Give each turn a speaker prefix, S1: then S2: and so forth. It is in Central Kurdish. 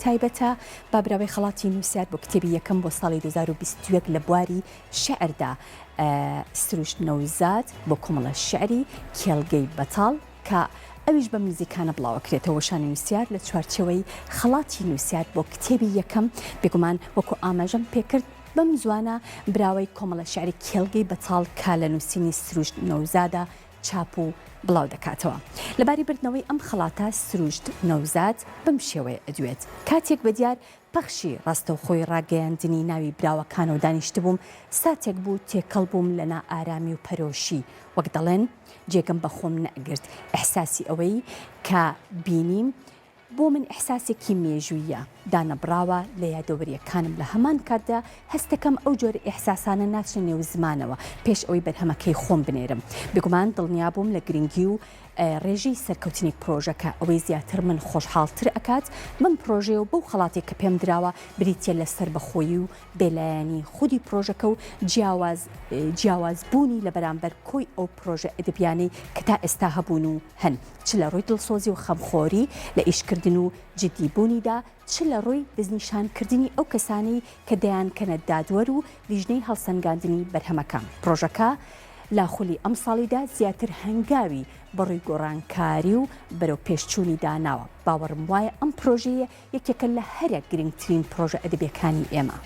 S1: تایبەتە بابراوی خەڵاتی نووسیار بۆ کتێبی یەکەم بۆ ساڵی 2021 لە بواری شعردا سروشت نەوزاد بۆ کۆمەڵە شیعری کێڵگەی بەتاڵ کە ئەویش بە نزیکانە بڵاوەکرێتەوە شانی نووسیار لە چوارچەوەی خەڵاتی نووسیار بۆ کتێبی یەکەم بێگومان وەکو ئاماژەم پێکرد بەم زوانە براوەی کۆمەڵە شیعری کێڵگەی بەتاڵ کا لە نوسینی سروشت نەوزادە چاپ و بڵاو دەکاتەوە لەباری بردنەوەی ئەم خەڵاتە سروشت نەوزاد بەم شێوەیە ئەدوێت کاتێک بەدیار پەخشی ڕاستەوخۆی ڕاگەیاندنی ناوی براوەکانەوە دانیشتبووم ساتێک بوو تێکەڵ بووم لە نائارامی و پەرۆشی وەک دەڵێن جێگەم بە خۆم نەگرت ئەحساسی ئەوەی کە بینیم بۆ من ئەحساسێکی مێژوویە دانەبراوە لە یادەوەریەکانم لە هەمان کاتدا هەستەکەم ئەو جۆرە ئێحساسانە ناچنە نێو زمانەوە پێش ئەوەی بەرهەمەکەی خۆم بنێرم بێگومان دڵنیا بووم لە گرنگی و ڕێژەی سەرکەوتنی پرۆژەکە ئەوەی زیاتر من خۆشحاڵتر ئەکات من پرۆژێ و بەو خەڵاتێک کە پێم دراوە بریتە لەسەر بەخۆیی و بێلایەنی خودی پرۆژەکە و جیاوازبوونی لە بەرامبەر کۆی ئەو پرۆژە ئەدەبیانەی کە تا ئێستا هەبوون و هەن چ لە ڕووی دڵسۆزی و خەمخۆری لە ئیشکردن و جدیبوونیدا چ لە ڕووی دەستنیشانکردنی ئەو کەسانی کە دەیانکەنە دادوەر و لیژنەی هەڵسەنگاندنی بەرهەمەکان پرۆژەکە لاخولی ئەم ساڵیدا زیاتر هەنگاوی بەڕووی گۆڕانکاری و بەرەو پێشچوونی داناوە باوەڕم وایە ئەم پرۆژەیە یەکێکە لە هەرە گرنگترین پرۆژە ئەدەبیەکانی ئێمە